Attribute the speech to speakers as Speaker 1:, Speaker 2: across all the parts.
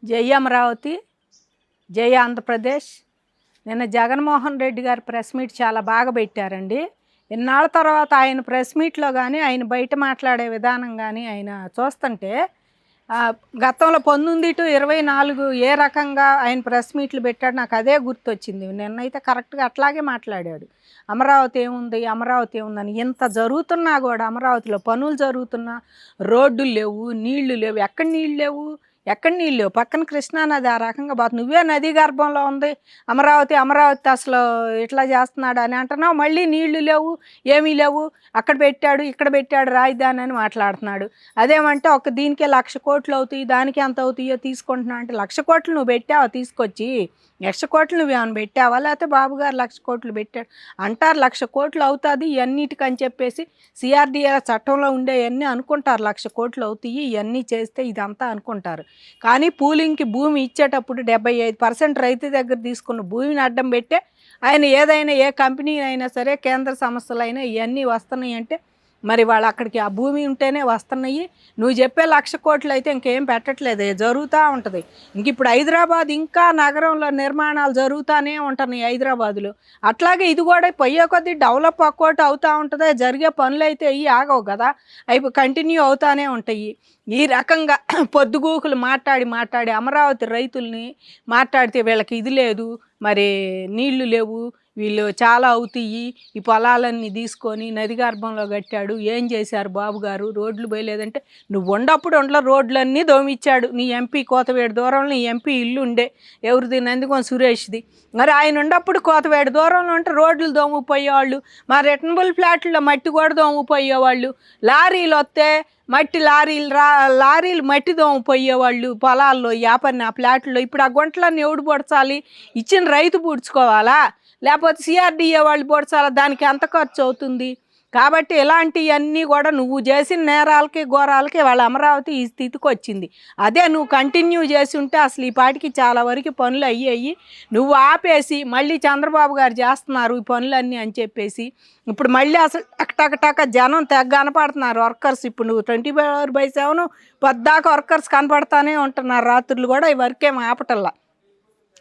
Speaker 1: జై అమరావతి, జై ఆంధ్రప్రదేశ్. నిన్న జగన్మోహన్ రెడ్డి గారి ప్రెస్ మీట్ చాలా బాగా పెట్టారండి. ఇన్నాళ్ళ తర్వాత ఆయన ప్రెస్ మీట్లో కానీ ఆయన బయట మాట్లాడే విధానం కానీ ఆయన చూస్తుంటే గతంలో 19-24 ఏ రకంగా ఆయన ప్రెస్ మీట్లు పెట్టాడు నాకు అదే గుర్తొచ్చింది. నిన్నైతే కరెక్ట్గా అట్లాగే మాట్లాడాడు. అమరావతి ఏముంది, అమరావతి ఏముందని. ఇంత జరుగుతున్నా కూడా అమరావతిలో పనులు జరుగుతున్నా రోడ్డులు లేవు, నీళ్లు లేవు. ఎక్కడ నీళ్ళు లేవు, ఎక్కడ నీళ్ళు లేవు? పక్కన కృష్ణానది ఆ రకంగా పోతుంది. నువ్వే నదీ గర్భంలో ఉంది అమరావతి, అమరావతి అసలు ఇట్లా చేస్తున్నాడు అని అంటున్నావు. మళ్ళీ నీళ్లు లేవు, ఏమీ లేవు, అక్కడ పెట్టాడు ఇక్కడ పెట్టాడు రాజధాని అని మాట్లాడుతున్నాడు. అదేమంటే ఒక దీనికే 1,00,000 కోట్లు అవుతాయి, దానికి ఎంత అవుతాయో తీసుకుంటున్నా అంటే 1,00,000 కోట్లు నువ్వు పెట్టావా? తీసుకొచ్చి 1,00,000 కోట్లు నువ్వేమైనా పెట్టావా? లేకపోతే బాబు గారు 1,00,000 కోట్లు పెట్టాడు అంటారు. 1,00,000 కోట్లు అవుతుంది ఇవన్నిటికని చెప్పేసి సిఆర్డీఏ చట్టంలో ఉండేవన్నీ అనుకుంటారు. 1,00,000 కోట్లు అవుతాయి ఇవన్నీ చేస్తే ఇదంతా అనుకుంటారు. కానీ పూలింగ్కి భూమి ఇచ్చేటప్పుడు 75% రైతు దగ్గర తీసుకున్న భూమిని అడ్డం పెట్టే ఆయన ఏదైనా ఏ కంపెనీ అయినా సరే కేంద్ర సంస్థలైనా ఇవన్నీ వస్తున్నాయి అంటే మరి వాళ్ళు అక్కడికి ఆ భూమి ఉంటేనే వస్తున్నాయి. నువ్వు చెప్పే 1,00,000 కోట్లు అయితే ఇంకేం పెట్టట్లేదు, జరుగుతూ ఉంటుంది. ఇంక ఇప్పుడు హైదరాబాద్ ఇంకా నగరంలో నిర్మాణాలు జరుగుతూనే ఉంటున్నాయి హైదరాబాదులో. అట్లాగే ఇది కూడా పోయే కొద్దీ డెవలప్ ఒక్కోటి అవుతూ ఉంటుంది. జరిగే పనులు అయితే ఇవి ఆగవు కదా, అవి కంటిన్యూ అవుతూనే ఉంటాయి. ఈ రకంగా పొద్దుగూకులు మాట్లాడి అమరావతి రైతుల్ని మాట్లాడితే వీళ్ళకి ఇది లేదు, మరి నీళ్లు లేవు, వీళ్ళు చాలా అవుతాయి, ఈ పొలాలన్నీ తీసుకొని నది గర్భంలో కట్టాడు. ఏం చేశారు బాబు గారు? రోడ్లు పోయలేదంటే నువ్వు ఉండప్పుడు ఉండలో రోడ్లన్నీ దోమిచ్చాడు. నీ ఎంపీ కోతవేడు దూరంలో నీ ఎంపీ ఇల్లు ఉండే, ఎవరిది? నందికొండ సురేష్ది. మరి ఆయన ఉన్నప్పుడు కోతవేడు దూరంలో ఉంటే రోడ్లు దోముకుపోయేవాళ్ళు, మా రిటర్నబుల్ ఫ్లాట్లో మట్టి కూడా దోముకుపోయేవాళ్ళు. లారీలు వస్తే మట్టి లారీలు మట్టి దోమపోయేవాళ్ళు పొలాల్లో, యాపన్న ఫ్లాట్లో. ఇప్పుడు ఆ గుంటలన్నీ ఎవడు పొడచాలి? ఇచ్చిన రైతు పూడ్చుకోవాలా, లేకపోతే సిఆర్డీఏ వాళ్ళు పొడచాలా? దానికి ఎంత ఖర్చు అవుతుంది? కాబట్టి ఇలాంటివన్నీ కూడా నువ్వు చేసిన నేరాలకి ఘోరాలకి వాళ్ళ అమరావతి ఈ స్థితికి వచ్చింది. అదే నువ్వు కంటిన్యూ చేసి ఉంటే అసలు ఈ పాటికి చాలా వరకు పనులు అయ్యాయి. నువ్వు ఆపేసి మళ్ళీ చంద్రబాబు గారు చేస్తున్నారు ఈ పనులన్నీ అని చెప్పేసి ఇప్పుడు మళ్ళీ అసలు టక జనం తెగ కనపడుతున్నారు వర్కర్స్. ఇప్పుడు నువ్వు 24/7 పొద్దాక వర్కర్స్ కనపడతానే ఉంటున్నారు. రాత్రులు కూడా ఈ వర్క్ ఏం ఆపటల్లా.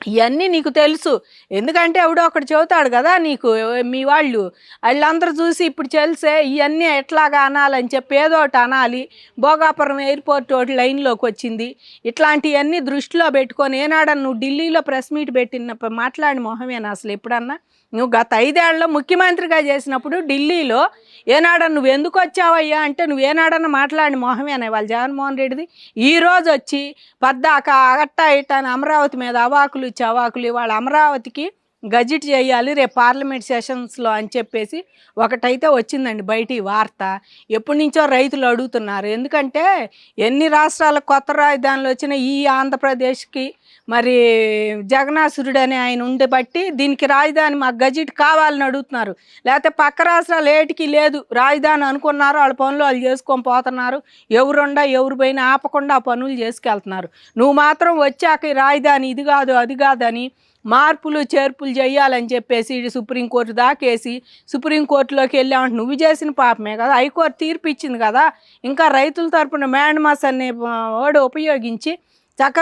Speaker 1: ఇవన్నీ నీకు తెలుసు, ఎందుకంటే ఎవడో ఒకటి చెబుతాడు కదా నీకు. మీ వాళ్ళందరూ చూసి ఇప్పుడు తెలిసే ఇవన్నీ ఎట్లాగా అనాలని చెప్పి ఏదో ఒకటి అనాలి. భోగాపురం ఎయిర్పోర్ట్ ఒకటి లైన్లోకి వచ్చింది. ఇట్లాంటివన్నీ దృష్టిలో పెట్టుకొని ఏనాడన్నా నువ్వు ఢిల్లీలో ప్రెస్ మీట్ పెట్టినప్పుడు మాట్లాడిన మొహమేనా అసలు ఎప్పుడన్నా? నువ్వు గత 5 ఏళ్లలో ముఖ్యమంత్రిగా చేసినప్పుడు ఢిల్లీలో ఏనాడన్నా నువ్వు ఎందుకు వచ్చావయ్యా అంటే నువ్వు ఏనాడన్నా మాట్లాడిన మొహమేనా వాళ్ళు జగన్మోహన్ రెడ్డిది? ఈరోజు వచ్చి పద్దాక అట్ట ఇట్ట అని అమరావతి మీద అవాకులు చవాకులు. వాళ్ళ అమరావతికి గజిట్ చేయాలి రేపు పార్లమెంట్ సెషన్స్లో అని చెప్పేసి ఒకటైతే వచ్చిందండి బయట ఈ వార్త. ఎప్పటి నుంచో రైతులు అడుగుతున్నారు. ఎందుకంటే ఎన్ని రాష్ట్రాలకు కొత్త రాజధానులు వచ్చినా ఈ ఆంధ్రప్రదేశ్కి మరి జగనాసురుడు అని ఆయన ఉండే బట్టి దీనికి రాజధాని మాకు గజిట్ కావాలని అడుగుతున్నారు. లేకపోతే పక్క రాష్ట్రాలు ఏటికి లేదు రాజధాని అనుకున్నారు, వాళ్ళ పనులు వాళ్ళు చేసుకొని పోతున్నారు. ఎవరు పోయినా ఆపకుండా ఆ పనులు చేసుకెళ్తున్నారు. నువ్వు మాత్రం వచ్చాక ఈ రాజధాని ఇది కాదు అది కాదని మార్పులు చేర్పులు చేయాలని చెప్పేసి సుప్రీంకోర్టు దాకేసి సుప్రీంకోర్టులోకి వెళ్ళామంటే నువ్వు చేసిన పాపమే కదా. హైకోర్టు తీర్పు ఇచ్చింది కదా. ఇంకా రైతుల తరపున మ్యాండ్మాస్ అనే వాడు ఉపయోగించి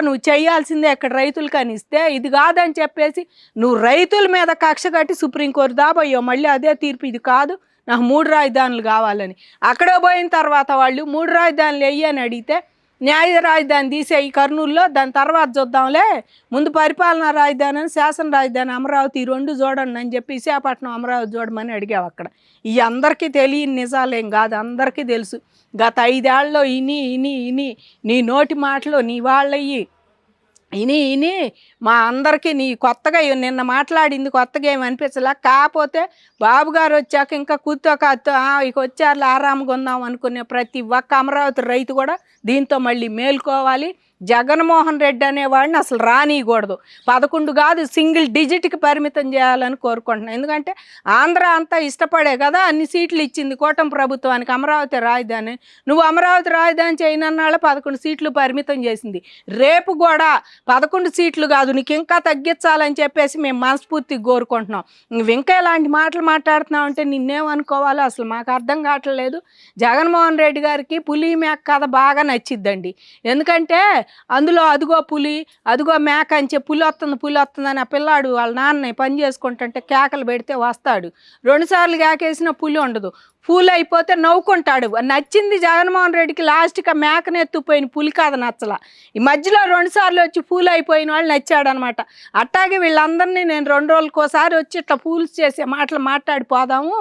Speaker 1: నువ్వు చేయాల్సిందే అక్కడ రైతులు కనిస్తే ఇది కాదని చెప్పేసి నువ్వు రైతుల మీద కక్ష కట్టి సుప్రీంకోర్టు దాబోయో మళ్ళీ అదే తీర్పు ఇది కాదు నాకు 3 రాజధానులు కావాలని. అక్కడ పోయిన తర్వాత వాళ్ళు 3 రాజధానులు వెయ్యని అడిగితే న్యాయ రాజధాని తీసేయి కర్నూలులో, దాని తర్వాత చూద్దాంలే, ముందు పరిపాలనా రాజధాని శాసన రాజధాని అమరావతి 2 చూడండి అని చెప్పి విశాఖపట్నం అమరావతి చూడమని అడిగావు అక్కడ. ఇవి అందరికీ తెలియని నిజాలేం కాదు, అందరికీ తెలుసు. గత 5 ఏళ్లలో ఇని నీ నోటి మాటలు నీ వాళ్ళయ్యి ఇని మా అందరికీ నీ కొత్తగా నిన్న మాట్లాడింది కొత్తగా ఏమి అనిపించలే. కాకపోతే బాబు గారు వచ్చాక ఇంకా ఇక వచ్చారు ఆరాముగా ఉందాం అనుకునే ప్రతి ఒక్క అమరావతి రైతు కూడా దీంతో మళ్ళీ మేల్కోవాలి. జగన్మోహన్ రెడ్డి అనేవాడిని అసలు రానియకూడదు. 11 కాదు సింగిల్ డిజిట్కి పరిమితం చేయాలని కోరుకుంటున్నాను. ఎందుకంటే ఆంధ్ర అంతా ఇష్టపడే కదా అన్ని సీట్లు ఇచ్చింది కూటమి ప్రభుత్వానికి అమరావతి రాజధాని. నువ్వు అమరావతి రాజధాని చేయనన్నాళ్ళ 11 సీట్లు పరిమితం చేసింది. రేపు కూడా 11 సీట్లు కాదు నీకు ఇంకా తగ్గించాలని చెప్పేసి మేము మనస్ఫూర్తిగా కోరుకుంటున్నాం. నువ్వు ఇంకా ఇలాంటి మాటలు మాట్లాడుతున్నావు అంటే నిన్నేమనుకోవాలో అసలు మాకు అర్థం కావట్లేదు. జగన్మోహన్ రెడ్డి గారికి పులి మేక కథ బాగా నచ్చిద్దండి. ఎందుకంటే అందులో అదిగో పులి, అదిగో మేక అని చెప్పి పులి వస్తుందని ఆ పిల్లాడు వాళ్ళ నాన్న పని చేసుకుంటుంటే కేకలు పెడితే వస్తాడు. 2 సార్లు కేకేసిన పులి ఉండదు. పూలు అయిపోతే నవ్వుకుంటాడు. నచ్చింది జగన్మోహన్ రెడ్డికి లాస్ట్కి ఆ మేకను ఎత్తుపోయిన పులి కాదు నచ్చల. ఈ మధ్యలో 2 సార్లు వచ్చి పూలు అయిపోయిన వాళ్ళు నచ్చాడనమాట. అట్టాగే వీళ్ళందరినీ నేను 2 రోజులకోసారి వచ్చి ఇట్లా పూల్స్ చేసే మాటలు మాట్లాడిపోదాము.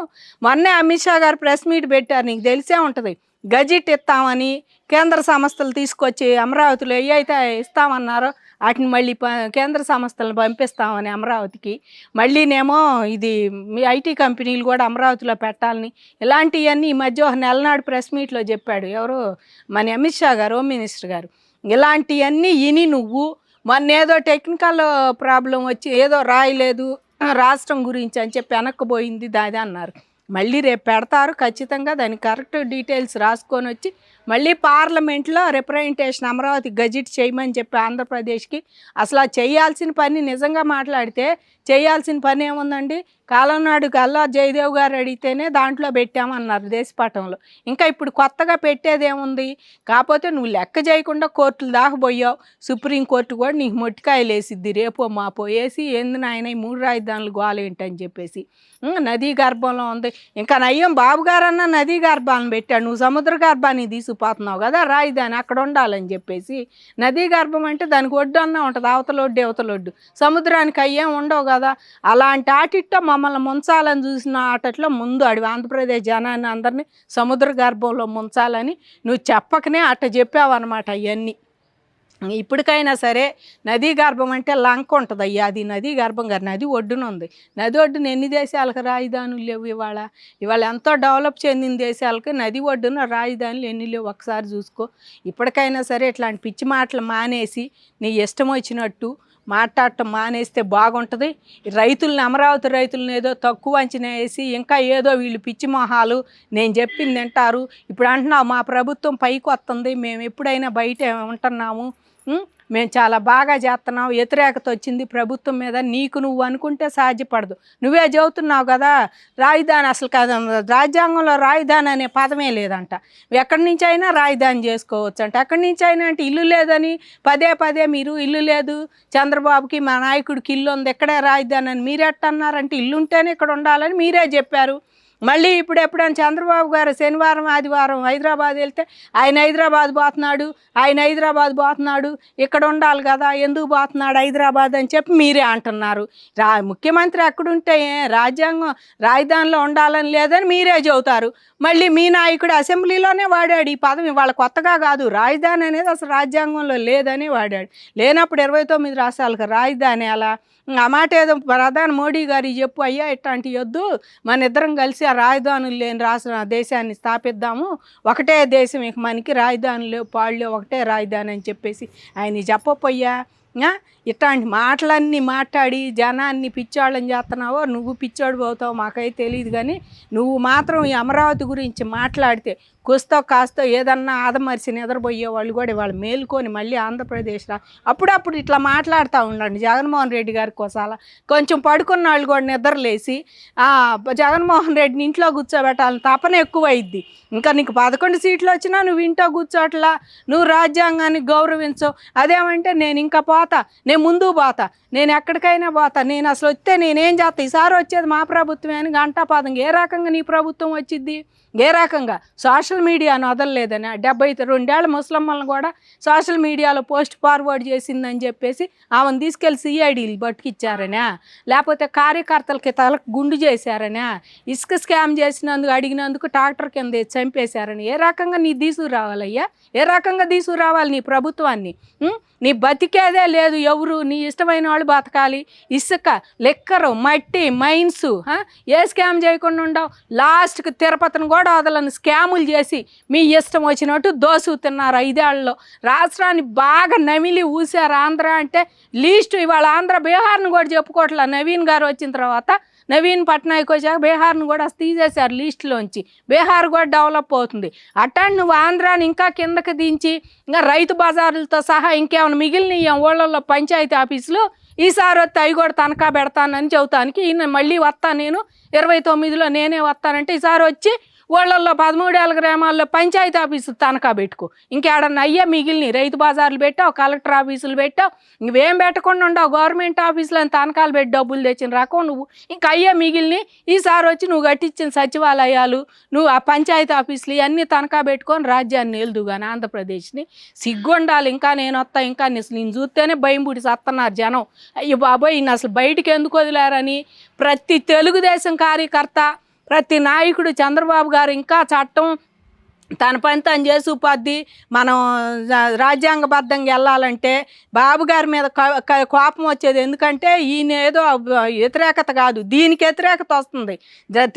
Speaker 1: మొన్నే అమిత్ షా గారు ప్రెస్ మీట్ పెట్టారు, నీకు తెలిసే ఉంటుంది. గజెట్ ఇస్తామని కేంద్ర సంస్థలు తీసుకొచ్చి అమరావతిలో ఏవైతే ఇస్తామన్నారో వాటిని మళ్ళీ కేంద్ర సంస్థలను పంపిస్తామని అమరావతికి. మళ్ళీనేమో ఇది మీ ఐటీ కంపెనీలు కూడా అమరావతిలో పెట్టాలని ఇలాంటివన్నీ ఈ మధ్య ఒక నెలనాడు ప్రెస్ మీట్లో చెప్పాడు ఎవరు, మన అమిత్ షా గారు, హోమ్ మినిస్టర్ గారు. ఇలాంటివన్నీ ఇని నువ్వు మొన్న ఏదో టెక్నికల్ ప్రాబ్లం వచ్చి ఏదో రాయలేదు రాష్ట్రం గురించి అని చెప్పి వెనక్కిపోయింది దాది అన్నారు. మళ్ళీ రేపు పెడతారు ఖచ్చితంగా, దానికి కరెక్ట్ డీటెయిల్స్ రాసుకొని వచ్చి మళ్ళీ పార్లమెంట్లో రిప్రజెంటేషన్ అమరావతి గజెట్ చేయమని చెప్పి ఆంధ్రప్రదేశ్కి. అసలు ఆ చేయాల్సిన పని నిజంగా మాట్లాడితే చేయాల్సిన పని ఏముందండి? కాలం నాడు గల్లా జయదేవ్ గారు అడిగితేనే దాంట్లో పెట్టామన్నారు దేశపటంలో. ఇంకా ఇప్పుడు కొత్తగా పెట్టేదేముంది? కాకపోతే నువ్వు లెక్క చేయకుండా కోర్టులు దాకా పోయావు. సుప్రీంకోర్టు కూడా నీకు మొట్టికాయలు వేసిద్ది రేపో మాపో వేసి, ఏంది నాయన ఈ 3 రాజధానులు గోలేంటని చెప్పేసి. నదీ గర్భంలో ఉంది. ఇంకా నయ్యం బాబు గారన్నా నదీ గర్భాలను పెట్టాడు, నువ్వు సముద్ర గర్భాన్ని తీసుకుపోతున్నావు కదా రాజధాని అక్కడ ఉండాలని చెప్పేసి. నదీ గర్భం అంటే దానికి ఒడ్డు అన్నా ఉంటుంది, అవతలొడ్డు అవతలొడ్డు. సముద్రానికి అయ్యేం ఉండవు కదా. అలాంటి ఆటిట్లో మమ్మల్ని ముంచాలని చూసిన ఆటట్లో ముందు అడివి ఆంధ్రప్రదేశ్ జనాన్ని అందరినీ సముద్ర గర్భంలో ముంచాలని నువ్వు చెప్పకనే అట్ట చెప్పావన్నమాట. అవన్నీ ఇప్పటికైనా సరే నదీ గర్భం అంటే లంక ఉంటుంది అయ్యా, అది నదీ గర్భం గారు నది ఒడ్డున ఉంది. నది ఒడ్డున ఎన్ని దేశాలకు రాజధానులు లేవు? ఇవాళ ఎంతో డెవలప్ చెందిన దేశాలకు నది ఒడ్డున రాజధానులు ఎన్ని లేవు ఒకసారి చూసుకో. ఇప్పటికైనా సరే ఇట్లాంటి పిచ్చి మాటలు మానేసి నీ ఇష్టం వచ్చినట్టు మాట్లాడటం మానేస్తే బాగుంటుంది. రైతులను అమరావతి రైతులను ఏదో తక్కువ అంచనా వేసి ఇంకా ఏదో వీళ్ళు పిచ్చి మొహాలు నేను చెప్పింది వింటారు. ఇప్పుడు అంటున్నావు మా ప్రభుత్వం పైకి వస్తుంది, మేము ఎప్పుడైనా బయట ఉంటున్నాము, మేము చాలా బాగా చేస్తున్నావు, వ్యతిరేకత వచ్చింది ప్రభుత్వం మీద, నీకు నువ్వు అనుకుంటే సాధ్యపడదు. నువ్వే చెబుతున్నావు కదా రాజధాని అసలు కాదు, రాజ్యాంగంలో రాజధాని అనే పదమే లేదంట. ఎక్కడి నుంచి అయినా రాజధాని చేసుకోవచ్చు అంట. ఎక్కడి నుంచి అయినా అంటే ఇల్లు లేదని పదే మీరు ఇల్లు లేదు చంద్రబాబుకి మా నాయకుడికి ఇల్లు ఉంది ఇక్కడే రాజధాని అని మీరెట్టన్నారంటే ఇల్లు ఉంటేనే ఇక్కడ ఉండాలని మీరే చెప్పారు. మళ్ళీ ఇప్పుడు ఎప్పుడైనా చంద్రబాబు గారు శనివారం ఆదివారం హైదరాబాద్ వెళ్తే ఆయన హైదరాబాద్ పోతున్నాడు ఇక్కడ ఉండాలి కదా, ఎందుకు పోతున్నాడు హైదరాబాద్ అని చెప్పి మీరే అంటున్నారు. ముఖ్యమంత్రి ఎక్కడుంటే రాజ్యాంగం రాజధానిలో ఉండాలని లేదని మీరే చెబుతారు. మళ్ళీ మీ నాయకుడు అసెంబ్లీలోనే వాడాడు ఈ పదం, ఇవాళ కొత్తగా కాదు. రాజధాని అనేది అసలు రాజ్యాంగంలో లేదని వాడాడు. లేనప్పుడు 29 రాష్ట్రాలకు రాజధాని అలా ఆ మాట ఏదో ప్రధాని మోడీ గారు చెప్పు అయ్యా ఇట్లాంటి వద్దు, మన ఇద్దరం కలిసి ఆ రాజధానులు లేని దేశాన్ని స్థాపిద్దాము, ఒకటే దేశం ఇక మనకి రాజధానులు పాళ్ళు ఒకటే రాజధాని అని చెప్పేసి ఆయన చెప్పపోయ్యా. ఇట్లాంటి మాటలన్నీ మాట్లాడి జనాన్ని పిచ్చోళ్ళని చేస్తున్నావో నువ్వు పిచ్చోడు పోతావు మాకైతే తెలియదు. కానీ నువ్వు మాత్రం ఈ అమరావతి గురించి మాట్లాడితే కుస్తో కాస్తో ఏదన్నా ఆదమరిసి నిద్రపోయే వాళ్ళు కూడా వాళ్ళు మేలుకొని మళ్ళీ ఆంధ్రప్రదేశ్లో అప్పుడప్పుడు ఇట్లా మాట్లాడుతూ ఉండండి. జగన్మోహన్ రెడ్డి గారి కోసాల కొంచెం పడుకున్న వాళ్ళు కూడా నిద్రలేసి జగన్మోహన్ రెడ్డిని ఇంట్లో కూర్చోబెట్టాలని తపన ఎక్కువైద్ది. ఇంకా నీకు 11 సీట్లు వచ్చినా నువ్వు ఇంట్లో కూర్చోట్లా, నువ్వు రాజ్యాంగాన్ని గౌరవించవు. అదేమంటే నేను ఇంకా పోతా, నేను ముందుకు పోతా, నేను ఎక్కడికైనా పోతా, నేను అసలు వస్తే నేనేం చేస్తా, ఈసారి వచ్చేది మా ప్రభుత్వమే అని గంటాపాదంగా. ఏ రకంగా నీ ప్రభుత్వం వచ్చిద్ది? ఏ రకంగా? సోషల్ మీడియాను వదలలేదని 72 ఏళ్ళ ముసలమ్మలను కూడా సోషల్ మీడియాలో పోస్ట్ ఫార్వర్డ్ చేసిందని చెప్పేసి ఆమెను తీసుకెళ్ళి సిఐడీలు పట్టుకిచ్చారనా, లేకపోతే కార్యకర్తలకి తలకు గుండు చేశారనా, ఇసుక స్కామ్ చేసినందుకు అడిగినందుకు ట్రాక్టర్ కింద చంపేశారని ఏ రకంగా నీ తీసుకురావాలయ్యా? ఏ రకంగా తీసుకురావాలి నీ ప్రభుత్వాన్ని? నీ బతికేదే లేదు. ఎవరు నీ ఇష్టమైన వాళ్ళు బతకాలి. ఇసుక, లెక్కరు, మట్టి, మైన్స్ ఏ స్కామ్ చేయకుండా ఉండవు. లాస్ట్కి తిరుపతిని కూడా వదలని స్కాములు చేసి మీ ఇష్టం వచ్చినట్టు దోసు తిన్నారు 5 ఏళ్లలో. రాష్ట్రాన్ని బాగా నమిలి ఊసారు. ఆంధ్ర అంటే లీస్ట్ ఇవాళ ఆంధ్ర బీహార్ని కూడా చెప్పుకోవట్లా. నవీన్ గారు వచ్చిన తర్వాత నవీన్ పట్నాయక్ వచ్చాక బీహార్ను కూడా తీసేశారు లిస్టులోంచి. బీహార్ కూడా డెవలప్ అవుతుంది. అట్టాన్ని నువ్వు ఆంధ్రాని ఇంకా కిందకి దించి ఇంకా రైతు బజారులతో సహా ఇంకేమైనా మిగిలిన ఊళ్ళల్లో పంచాయతీ ఆఫీసులు ఈసారి వస్తే అవి కూడా తనఖా పెడతానని చెబుతానికి ఈయన మళ్ళీ వస్తాను, నేను 29లో నేనే వస్తానంటే ఈసారి వచ్చి ఊళ్ళల్లో 13 గ్రామాల్లో పంచాయతీ ఆఫీసు తనఖా పెట్టుకో. ఇంకేడన్నా అయ్యే మిగిలిన రైతు బజార్లు పెట్టావు, కలెక్టర్ ఆఫీసులు పెట్టావు, నువ్వేం పెట్టకుండా ఉండవు. గవర్నమెంట్ ఆఫీసులో తనఖాలు పెట్టి డబ్బులు తెచ్చిన రకం నువ్వు. ఇంకా అయ్యే మిగిలిన ఈసారి వచ్చి నువ్వు కట్టించిన సచివాలయాలు, నువ్వు ఆ పంచాయతీ ఆఫీసులు ఇవన్నీ తనఖా పెట్టుకొని రాజ్యాన్ని వెళ్దు కానీ ఆంధ్రప్రదేశ్ని. సిగ్గుండాలి. ఇంకా నేను వస్తా, ఇంకా నేను చూస్తేనే భయం పుడి సత్తన్నారు జనం. అయ్యో బాబోయ్, ఈయన అసలు బయటికి ఎందుకు వదిలారని ప్రతి తెలుగుదేశం కార్యకర్త, ప్రతి నాయకుడు చంద్రబాబు గారు ఇంకా చట్టం తన పని తను చేసి ఉపాధి మనం రాజ్యాంగబద్ధంగా వెళ్ళాలంటే బాబు గారి మీద కోపం వచ్చేది. ఎందుకంటే ఈయన ఏదో వ్యతిరేకత కాదు, దీనికి వ్యతిరేకత వస్తుంది.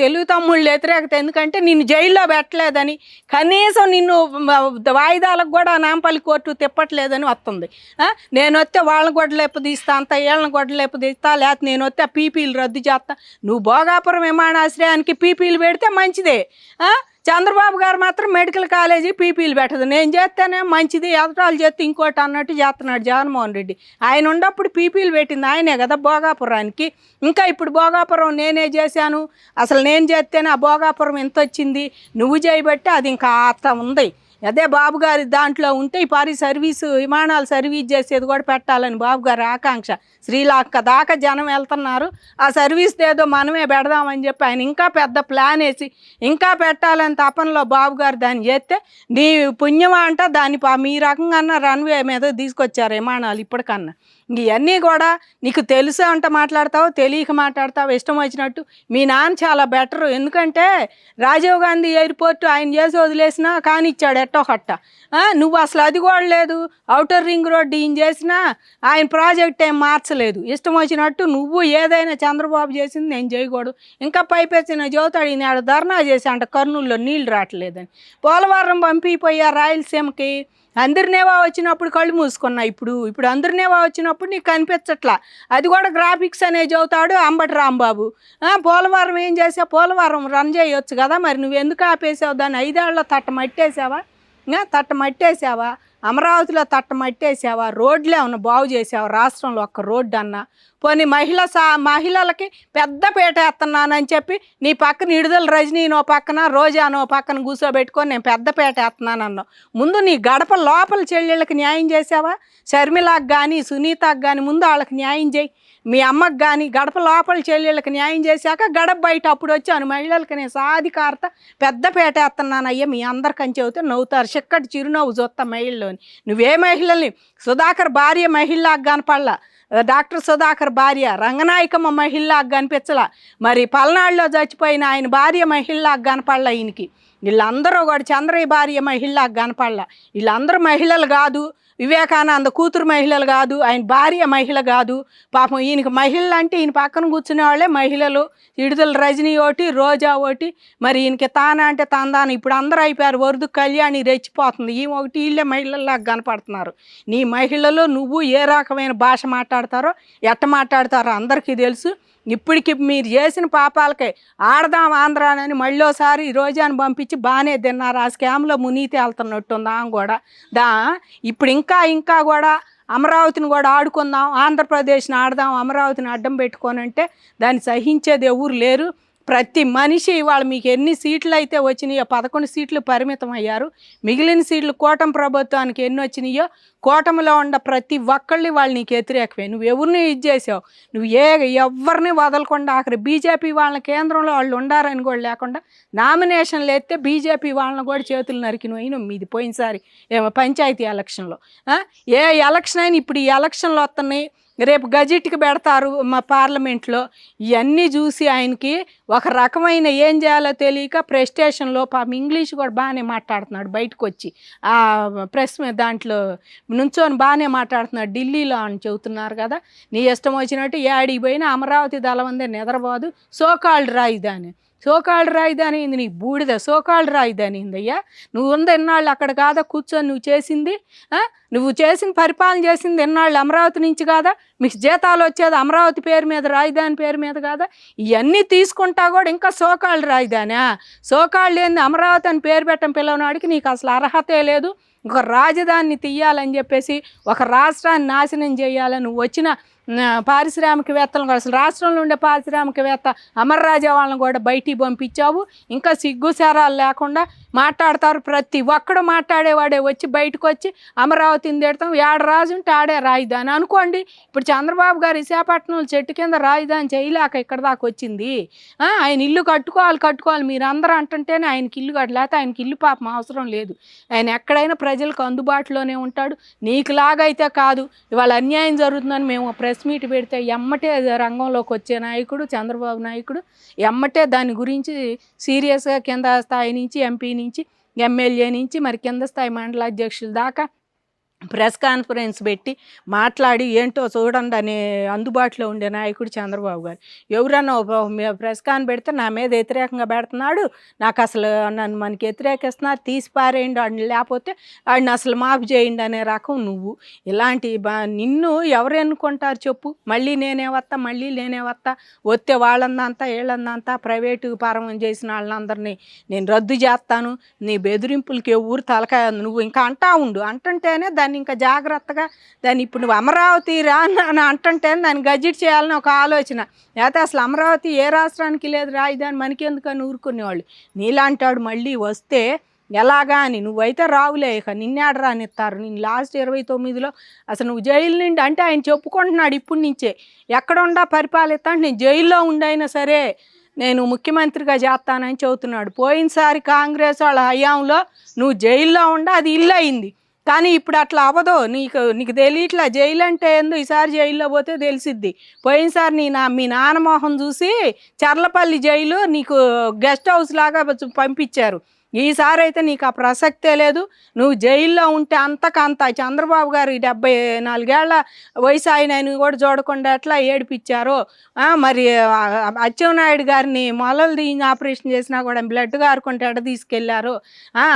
Speaker 1: తెలుగు తమ్ముళ్ళు వ్యతిరేకత ఎందుకంటే నిన్ను జైల్లో పెట్టలేదని, కనీసం నిన్ను వాయిదాలకు కూడా నాంపల్లి కోర్టు తిప్పట్లేదని వస్తుంది. నేను వస్తే వాళ్ళని గొడ్డలేపు తీస్తా అంత, వీళ్ళని గొడ్డలేపు తీస్తా, లేకపోతే నేను వస్తే పీపీలు రద్దు చేస్తా. నువ్వు భోగాపురం విమానాశ్రయానికి పీపీలు పెడితే మంచిదే. చంద్రబాబు గారు మాత్రం మెడికల్ కాలేజీ పీపీలు పెట్టదు. నేను చేస్తేనే మంచిది, ఎదటాలు చేస్తే ఇంకోటి అన్నట్టు చేస్తున్నాడు జగన్మోహన్ రెడ్డి. ఆయన ఉన్నప్పుడు పీపీలు పెట్టింది ఆయనే కదా భోగాపురానికి. ఇంకా ఇప్పుడు భోగాపురం నేనే చేశాను, అసలు నేను చేస్తేనే ఆ భోగాపురం ఎంత వచ్చింది, నువ్వు చేయబట్టి అది ఇంకా అట్లా ఉంది. అదే బాబు గారి దాంట్లో ఉంటే ఈ సర్వీసు విమానాలు సర్వీస్ చేసేది కూడా పెట్టాలని బాబు గారి ఆకాంక్ష. శ్రీలంక దాకా జనం వెళ్తున్నారు, ఆ సర్వీస్ ఏదో మనమే పెడదామని చెప్పి ఆయన ఇంకా పెద్ద ప్లాన్ వేసి ఇంకా పెట్టాలని తపనలో బాబు గారు దాన్ని చేస్తే నీ పుణ్యమా అంట దాన్ని మీ రకంగా రన్వే మీద తీసుకొచ్చారు విమానాలు. ఇప్పటికన్నా ఇవన్నీ కూడా నీకు తెలుసా అంట మాట్లాడతావు, తెలియక మాట్లాడతావు, ఇష్టం వచ్చినట్టు. మీ నాన్న చాలా బెటరు. ఎందుకంటే రాజీవ్ గాంధీ ఎయిర్పోర్ట్ ఆయన చేసి వదిలేసినా కానిచ్చాడు ఎట్టో కట్ట. నువ్వు అసలు అది కూడా లేదు. ఔటర్ రింగ్ రోడ్డు ఈయన చేసినా ఆయన ప్రాజెక్ట్ ఏం మార్చలేదు. ఇష్టం వచ్చినట్టు నువ్వు ఏదైనా చంద్రబాబు చేసింది నేను చేయకూడదు. ఇంకా పైపెచ్చిన జ్యోతాడు ఈయన ధర్నా చేసి అంట కర్నూలులో నీళ్ళు రావట్లేదని. పోలవరం పంపిపోయా రాయలసీమకి. అందరినేవా వచ్చినప్పుడు కళ్ళు మూసుకున్నా, ఇప్పుడు అందరినేవా వచ్చినప్పుడు నీకు కనిపించట్లా. అది కూడా గ్రాఫిక్స్ అనే చదువుతాడు అంబటి రాంబాబు. పోలవరం ఏం చేసా, పోలవరం రన్ చేయొచ్చు కదా, మరి నువ్వు ఎందుకు ఆపేసావు దాన్ని? 5 ఏళ్ళలో తట్టమట్టేసావా? అమరావతిలో తట్టమట్టేసావా? రోడ్లే ఏమన్నా బాగు చేసావా? రాష్ట్రంలో ఒక్క రోడ్డు అన్నా పోనీ మహిళలకి పెద్ద పీట వేస్తున్నానని చెప్పి నీ పక్కన విడుదల రజనీనో పక్కన రోజానో పక్కన కూర్చోబెట్టుకొని నేను పెద్ద పీట వేస్తున్నాను అన్నావు. ముందు నీ గడప లోపల చెల్లెళ్ళకి న్యాయం చేసావా? షర్మిలకు కానీ సునీతకు కానీ ముందు వాళ్ళకి న్యాయం చేయి. మీ అమ్మకి కానీ గడప లోపల చెల్లెళ్ళకి న్యాయం చేశాక గడప బయట అప్పుడు వచ్చాను మహిళలకి నేను సాధికారత పెద్ద పీట వేస్తున్నానయ్యా మీ అందరికని చెబితే నవ్వుతారు. చిక్కటి చిరునవ్వు చూస్తా మహిళలోని. నువ్వే మహిళల్ని సుధాకర్ భార్య మహిళలకు కనపడలా, డాక్టర్ సుధాకర్ భార్య రంగనాయకమ్మ మహిళలకు కనిపించలా, మరి పల్నాడులో చచ్చిపోయిన ఆయన భార్య మహిళలకు కనపడలా. ఈయనకి వీళ్ళందరూ కూడా చంద్రయ్య భార్య మహిళలకు కనపడలా. వీళ్ళందరూ మహిళలు కాదు, వివేకానంద కూతురు మహిళలు కాదు, ఆయన భార్య మహిళ కాదు. పాపం ఈయనకి మహిళలు అంటే ఈయన పక్కన కూర్చునే వాళ్ళే మహిళలు. విడుదల రజనీ ఒకటి, రోజా ఒకటి, మరి ఈయనకి తానా అంటే తందాను. ఇప్పుడు అందరూ అయిపోయారు. వరదు కళ్యాణి రెచ్చిపోతుంది, ఈమె ఒకటి, వీళ్ళే మహిళల్లాగా కనపడుతున్నారు. నీ మహిళలు నువ్వు ఏ రకమైన భాష మాట్లాడతారో ఎట్ట మాట్లాడతారో అందరికీ తెలుసు. ఇప్పటికి మీరు చేసిన పాపాలకే ఆడదాం ఆంధ్రానని మళ్ళీసారి రోజాను పంపించి బాగానే తిన్నారు. ఆ స్కామ్లో మునీతి వెళ్తున్నట్టుంది ఆమె కూడా. ఇప్పుడు ఇంకా కూడా అమరావతిని కూడా ఆడుకుందాం, ఆంధ్రప్రదేశ్ని ఆడదాం, అమరావతిని అడ్డం పెట్టుకోనంటే దాన్ని సహించేది ఎవరు లేరు. ప్రతి మనిషి ఇవాళ మీకు ఎన్ని సీట్లు అయితే వచ్చినాయో 11 సీట్లు పరిమితం అయ్యారు. మిగిలిన సీట్లు కూటమి ప్రభుత్వానికి ఎన్ని వచ్చినాయో కూటమిలో ఉన్న ప్రతి ఒక్కళ్ళని వాళ్ళు నీకు వ్యతిరేకమే. నువ్వు ఎవరిని ఇది చేసావు, నువ్వు ఎవరిని వదలకుండా ఆఖరి బీజేపీ వాళ్ళని కేంద్రంలో వాళ్ళు ఉండారని కూడా లేకుండా నామినేషన్లు ఎత్తే బీజేపీ వాళ్ళని కూడా చేతులు నరికినవి మీది పోయినసారి పంచాయతీ ఎలక్షన్లో. ఏ ఎలక్షన్ అయినా ఇప్పుడు ఈ ఎలక్షన్లు వస్తున్నాయి, రేపు గజెట్కి పెడతారు మా పార్లమెంట్లో. ఇవన్నీ చూసి ఆయనకి ఒక రకమైన ఏం చేయాలో తెలియక ప్రెస్టేషన్లో పాపం ఇంగ్లీష్ కూడా బాగానే మాట్లాడుతున్నాడు. బయటకు వచ్చి ఆ ప్రెస్ దాంట్లో నుంచొని బాగానే మాట్లాడుతున్నాడు. ఢిల్లీలో అని చెబుతున్నారు కదా, నీ ఇష్టం వచ్చినట్టు ఏడికి పోయినా అమరావతి దళవందే నిద్రపోదు, సోకాల్డ్ రాయిదాని. సోకాల్డ్ రాయిదాని అయింది నీకు బూడిద, సోకాల్డ్ రాయిదాని అయిందయ్యా. నువ్వు ఉంది ఎన్నాళ్ళు అక్కడ కాదా కూర్చొని నువ్వు చేసింది, నువ్వు చేసిన పరిపాలన చేసింది ఎన్నాళ్ళు అమరావతి నుంచి కాదా? మీకు జీతాలు వచ్చేది అమరావతి పేరు మీద, రాజధాని పేరు మీద కాదా? ఇవన్నీ తీసుకుంటా కూడా ఇంకా సోకాల్డ్ రాజధానా? సోకాల్డ్ ఏంది? అమరావతి అని పేరు పెట్టడం పిల్లవాడికి నీకు అసలు అర్హతే లేదు. ఒక రాజధానిని తీయాలని చెప్పేసి ఒక రాష్ట్రాన్ని నాశనం చేయాలని నువ్వు వచ్చిన పారిశ్రామికవేత్తలను అసలు రాష్ట్రంలో ఉండే పారిశ్రామికవేత్త అమర్రాజా వాళ్ళని కూడా బయటికి పంపించావు. ఇంకా సిగ్గుసారాలు లేకుండా మాట్లాడతారు. ప్రతి ఒక్కడు మాట్లాడేవాడే వచ్చి బయటకు వచ్చి అమరావతిని తిడతాం, ఏడ రాజు ఉంటే ఆడే రాజధాని అనుకోండి. ఇప్పుడు చంద్రబాబు గారు విశాఖపట్నం చెట్టు కింద రాజధాని చేయలేక ఇక్కడ దాకా వచ్చింది. ఆయన ఇల్లు కట్టుకోవాలి మీరు అందరూ అంటుంటేనే ఆయనకి ఇల్లు కట్టలేకపోతే ఆయనకి ఇల్లు పాపం అవసరం లేదు. ఆయన ఎక్కడైనా ప్రజలకు అందుబాటులోనే ఉంటాడు. నీకులాగైతే కాదు. ఇవాళ అన్యాయం జరుగుతుందని మేము ప్రెస్ మీట్ పెడితే ఎమ్మటే రంగంలోకి వచ్చే నాయకుడు చంద్రబాబు నాయుడు. ఎమ్మటే దాని గురించి సీరియస్గా కింద స్థాయి నుంచి ఎంపీ నుంచి ఎమ్మెల్యే నుంచి మరి కింద స్థాయి మండల అధ్యక్షుల దాకా ప్రెస్ కాన్ఫరెన్స్ పెట్టి మాట్లాడి ఏంటో చూడండి అనే అందుబాటులో ఉండే నాయకుడు చంద్రబాబు గారు. ఎవరన్నా ప్రెస్ కాన్ పెడితే నా మీద వ్యతిరేకంగా పెడుతున్నాడు, నాకు అసలు నన్ను మనకి వ్యతిరేకిస్తున్నారు, తీసి పారేయండి వాడిని, లేకపోతే వాడిని అసలు మాఫ్ చేయండి అనే రకం నువ్వు. ఇలాంటి నిన్ను ఎవరు ఎన్నుకుంటారు చెప్పు? మళ్ళీ నేనే వస్తా వస్తే వాళ్ళందంతా వీళ్ళందంతా ప్రైవేటు పరం చేసిన వాళ్ళందరినీ నేను రద్దు చేస్తాను, నీ బెదిరింపులకి ఊరు తలకాయ నువ్వు ఇంకా అంటా ఉండు. అంటుంటేనే దాన్ని ఇంకా జాగ్రత్తగా దాన్ని ఇప్పుడు నువ్వు అమరావతి రా అని అంటుంటేనే దాన్ని గజిట్ చేయాలని ఒక ఆలోచన. లేకపోతే అసలు అమరావతి ఏ రాష్ట్రానికి లేదు రాజధాని, మనకి ఎందుకని ఊరుకునేవాళ్ళు. నీలాంటాడు మళ్ళీ వస్తే ఎలాగా అని. నువ్వైతే రావులే, ఇక నిన్నేడ రానిస్తారు. నేను లాస్ట్ 29లో అసలు నువ్వు జైలు నుండి అంటే ఆయన చెప్పుకుంటున్నాడు ఇప్పటి నుంచే ఎక్కడ ఉండా పరిపాలిస్తా అంటే నేను జైల్లో ఉండైనా సరే నేను ముఖ్యమంత్రిగా చేస్తానని చెబుతున్నాడు. పోయినసారి కాంగ్రెస్ వాళ్ళ హయాంలో నువ్వు జైల్లో ఉండ అది ఇల్లు అయింది, కానీ ఇప్పుడు అట్లా అవ్వదు. నీకు తెలియట్లా జైలు అంటే ఏందో. ఈసారి జైల్లో పోతే తెలిసిద్ది. పోయినసారి మీ నాన్న మొహం చూసి చర్లపల్లి జైలు నీకు గెస్ట్ హౌస్ లాగా పంపించారు. ఈసారి అయితే నీకు ఆ ప్రసక్తే లేదు. నువ్వు జైల్లో ఉంటే అంతకంత చంద్రబాబు గారు 74 వయసు ఆయన కూడా చూడకుండా ఎట్లా ఏడిపించారో. మరి అచ్చెన్నాయుడు గారిని మొలలు తీసి ఆపరేషన్ చేసినా కూడా బ్లడ్ గారుకుంటే ఎడ తీసుకెళ్లారు.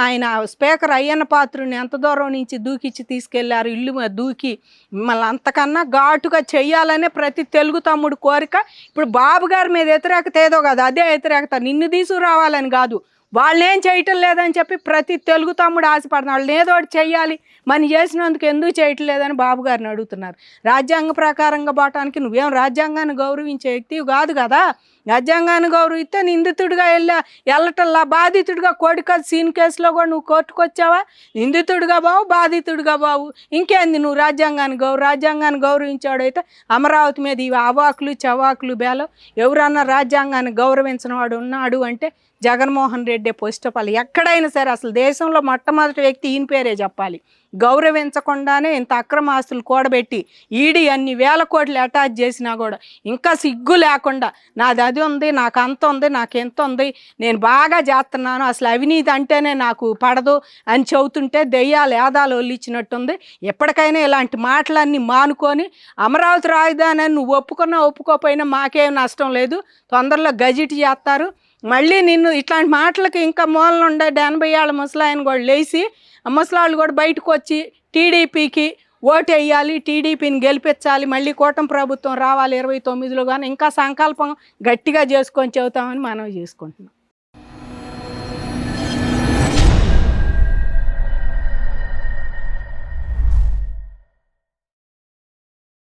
Speaker 1: ఆయన స్పీకర్ అయ్యన్న పాత్రుని ఎంత దూరం నుంచి దూకిచ్చి తీసుకెళ్లారు, ఇల్లు దూకి. మిమ్మల్ని అంతకన్నా ఘాటుగా చెయ్యాలనే ప్రతి తెలుగు తమ్ముడు కోరిక. ఇప్పుడు బాబు గారి మీద వ్యతిరేకత ఏదో కాదు, అదే వ్యతిరేకత. నిన్ను తీసుకురావాలని కాదు, వాళ్ళేం చేయటం లేదని చెప్పి ప్రతి తెలుగు తమ్ముడు ఆశపడుతున్నారు. వాళ్ళు ఏదో ఒకటి చెయ్యాలి, మనం చేసినందుకు ఎందుకు చేయటం లేదని బాబు గారిని అడుగుతున్నారు. రాజ్యాంగ ప్రకారంగా పోవటానికి నువ్వేం రాజ్యాంగాన్ని గౌరవించే వ్యక్తివి కాదు కదా. రాజ్యాంగాన్ని గౌరవిస్తే నిందితుడిగా వెళ్ళటల్లా బాధితుడిగా కోడిక సీన్ కేసులో కూడా నువ్వు కోర్టుకు వచ్చావా? నిందితుడిగా బావు, బాధితుడిగా బావు. ఇంకేంది నువ్వు రాజ్యాంగాన్ని గౌరవించాడైతే అమరావతి మీద ఇవి అవాకులు చవాకులు బేలో. ఎవరన్నా రాజ్యాంగాన్ని గౌరవించిన వాడు ఉన్నాడు అంటే Jaganmohan Reddy first of all. ఎక్కడైనా సరే అసలు దేశంలో మొట్టమొదటి వ్యక్తి ఈయన పేరే చెప్పాలి. గౌరవించకుండానే ఇంత అక్రమ ఆస్తులు కూడబెట్టి ఈడీ అన్ని వేల కోట్లు అటాచ్ చేసినా కూడా ఇంకా సిగ్గు లేకుండా నాది అది ఉంది, నాకు అంత ఉంది, నాకు ఎంత ఉంది, నేను బాగా చేస్తున్నాను, అసలు అవినీతి అంటేనే నాకు పడదు అని చెబుతుంటే దెయ్యాలు ఏదాలు ఒళ్ళిచ్చినట్టుంది. ఎప్పటికైనా ఇలాంటి మాటలన్నీ మానుకొని అమరావతి రాజధాని అని నువ్వు ఒప్పుకోపోయినా మాకేం నష్టం లేదు. తొందరలో గజిట్ చేస్తారు. మళ్ళీ నిన్ను ఇట్లాంటి మాటలకి ఇంకా మూలన ఉండే 80 ఏళ్ళ ముసలాయన కూడా లేచి ముసలాళ్ళు కూడా బయటకు వచ్చి టీడీపీకి ఓటు వేయాలి, టీడీపీని గెలిపించాలి, మళ్ళీ కూటమి ప్రభుత్వం రావాలి 29లో కానీ ఇంకా సంకల్పం గట్టిగా చేసుకొని చెబుతామని మనవి చేసుకుంటున్నాం.